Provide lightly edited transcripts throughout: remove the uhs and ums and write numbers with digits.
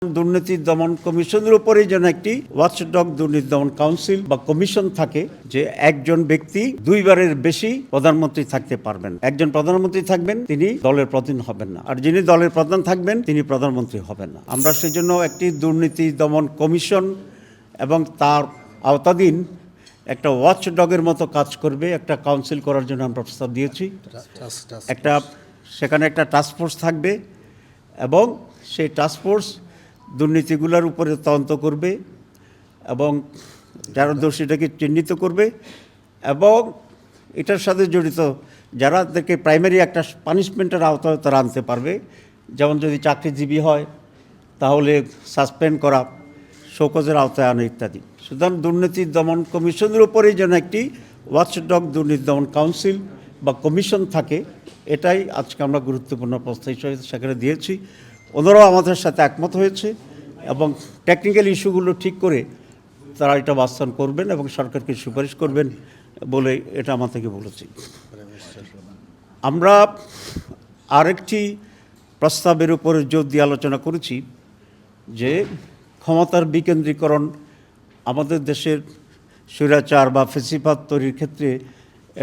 দুর্নীতি দমন কমিশনের উপরেই যেন একটি ওয়াচডগ দুর্নীতি দমন কাউন্সিল বা কমিশন থাকে, যে একজন ব্যক্তি দুইবারের বেশি প্রধানমন্ত্রী থাকতে পারবেন। একজন প্রধানমন্ত্রী থাকবেন, তিনি দলের প্রধান হবেন না, আর যিনি দলের প্রধান থাকবেন তিনি প্রধানমন্ত্রী হবেন না। আমরা সেই জন্য একটি দুর্নীতি দমন কমিশন এবং তার আওতাধীন একটা ওয়াচডগের মতো কাজ করবে একটা কাউন্সিল করার জন্য আমরা প্রস্তাব দিয়েছি। সেখানে একটা টাস্কফোর্স থাকবে এবং সেই টাস্কফোর্স দুর্নীতিগুলোর উপরে তদন্ত করবে এবং যারা দোষীটাকে চিহ্নিত করবে এবং এটার সাথে জড়িত যারাদেরকে প্রাইমারি একটা পানিশমেন্টের আওতায় তারা আনতে পারবে। যেমন যদি চাকরিজীবী হয় তাহলে সাসপেন্ড করা, শোকজের আওতায় আনা ইত্যাদি। সুতরাং দুর্নীতি দমন কমিশনের উপরেই যেন একটি ওয়াচডগ দুর্নীতি দমন কাউন্সিল বা কমিশন থাকে, এটাই আজকে আমরা গুরুত্বপূর্ণ প্রস্তাব হিসেবে সেখানে দিয়েছি। ওনারাও আমাদের সাথে একমত হয়েছে এবং টেকনিক্যাল ইস্যুগুলো ঠিক করে তারা এটা বাস্তবায়ন করবেন এবং সরকারকে সুপারিশ করবেন বলে এটা আমার থেকে বলেছি। আমরা আরেকটি প্রস্তাবের উপরে জোর দিয়ে আলোচনা করেছি যে ক্ষমতার বিকেন্দ্রীকরণ আমাদের দেশের স্বৈরাচার বা ফেসিবাদ তৈরির ক্ষেত্রে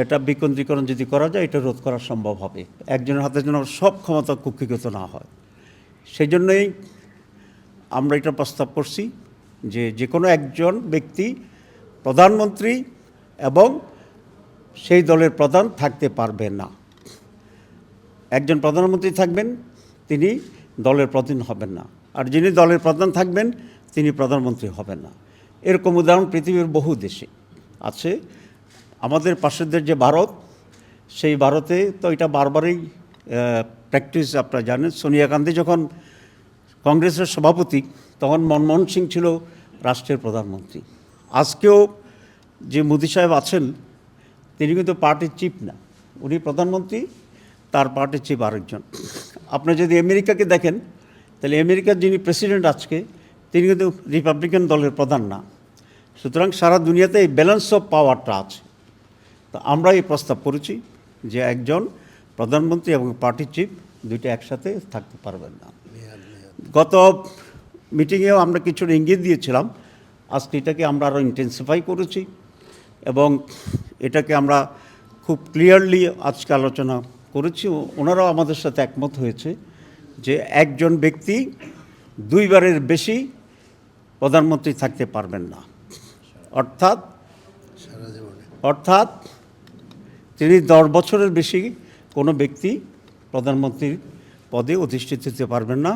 এটা বিকেন্দ্রীকরণ যদি করা যায় এটা রোধ করা সম্ভব হবে, একজনের হাতে যেন সব ক্ষমতা কুক্ষিগত না হয়। সেই জন্যই আমরা এটা প্রস্তাব করছি যে কোনো একজন ব্যক্তি প্রধানমন্ত্রী এবং সেই দলের প্রধান থাকতে পারবে না। একজন প্রধানমন্ত্রী থাকবেন, তিনি দলের প্রধান হবেন না, আর যিনি দলের প্রধান থাকবেন তিনি প্রধানমন্ত্রী হবেন না। এরকম উদাহরণ পৃথিবীর বহু দেশে আছে। আমাদের পাশের দেশ যে ভারত, সেই ভারতে তো এটা বারবারই প্র্যাকটিস। আপনারা জানেন সোনিয়া গান্ধী যখন কংগ্রেসের সভাপতি তখন মনমোহন সিং ছিল রাষ্ট্রের প্রধানমন্ত্রী। আজকেও যে মোদি সাহেব আছেন তিনি কিন্তু পার্টির চিফ না, উনি প্রধানমন্ত্রী, তার পার্টির চিফ আরেকজন। আপনি যদি আমেরিকাকে দেখেন তাহলে আমেরিকার যিনি প্রেসিডেন্ট আজকে তিনি কিন্তু রিপাবলিকান দলের প্রধান না। সুতরাং সারা দুনিয়াতে এই ব্যালেন্স অফ পাওয়ারটা আছে। তো আমরা এই প্রস্তাব করেছি যে একজন প্রধানমন্ত্রী এবং পার্টির চিফ দুইটা একসাথে থাকতে পারবেন না। গত মিটিংয়েও আমরা কিছুটা ইঙ্গিত দিয়েছিলাম, আজকে এটাকে আমরা আরও ইন্টেন্সিফাই করেছি এবং এটাকে আমরা খুব ক্লিয়ারলি আজকে আলোচনা করেছি। ওনারাও আমাদের সাথে একমত হয়েছে যে একজন ব্যক্তি দুইবারের বেশি প্রধানমন্ত্রী থাকতে পারবেন না, অর্থাৎ তিনি 10 বছরের বেশি কোনো ব্যক্তি প্রধানমন্ত্রীর পদে অধিষ্ঠিত হতে পারবেন না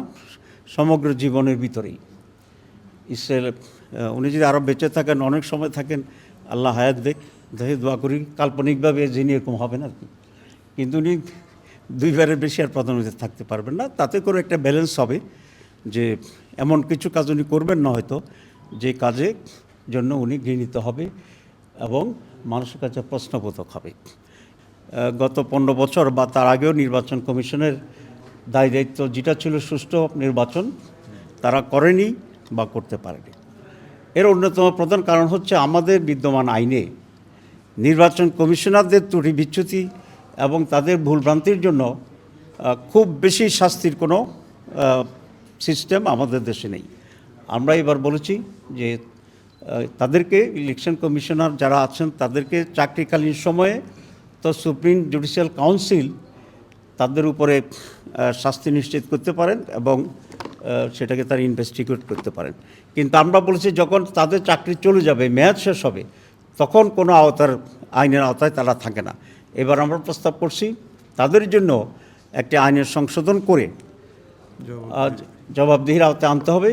সমগ্র জীবনের ভিতরেই। উনি যদি আরও বেঁচে থাকেন, অনেক সময় থাকেন, আল্লাহ হায়াত দেখে দোয়া করি, কাল্পনিকভাবে যিনি এরকম হবেন আর কি, কিন্তু উনি দুইবারের বেশি আর প্রধানমন্ত্রী থাকতে পারবেন না। তাতে করে একটা ব্যালেন্স হবে যে এমন কিছু কাজ উনি করবেন না হয়তো যে কাজের জন্য উনি ঘৃণিত হবে এবং মানুষের কাছে প্রশ্নবোধক হবে। গত 15 বছর বা তার আগেও নির্বাচন কমিশনের দায়িত্ব যেটা ছিল সুষ্ঠু নির্বাচন, তারা করেনি বা করতে পারেনি। এর অন্যতম প্রধান কারণ হচ্ছে আমাদের বিদ্যমান আইনে নির্বাচন কমিশনারদের ত্রুটি বিচ্যুতি এবং তাদের ভুলভ্রান্তির জন্য খুব বেশি শাস্তির কোনো সিস্টেম আমাদের দেশে নেই। আমরা এবার বলেছি যে তাদেরকে ইলেকশন কমিশনার যারা আছেন তাদেরকে চাকরিকালীন সময়ে তো সুপ্রিম জুডিশিয়াল কাউন্সিল তাদের উপরে শাস্তি নিশ্চিত করতে পারেন এবং সেটাকে তারা ইনভেস্টিগেট করতে পারেন। কিন্তু আমরা বলেছি যখন তাদের চাকরি চলে যাবে, মেয়াদ শেষ হবে, তখন কোনো আইনের আওতায় তারা থাকে না। এবার আমরা প্রস্তাব করছি তাদের জন্য একটি আইনের সংশোধন করে জবাবদিহির আওতায় আনতে হবে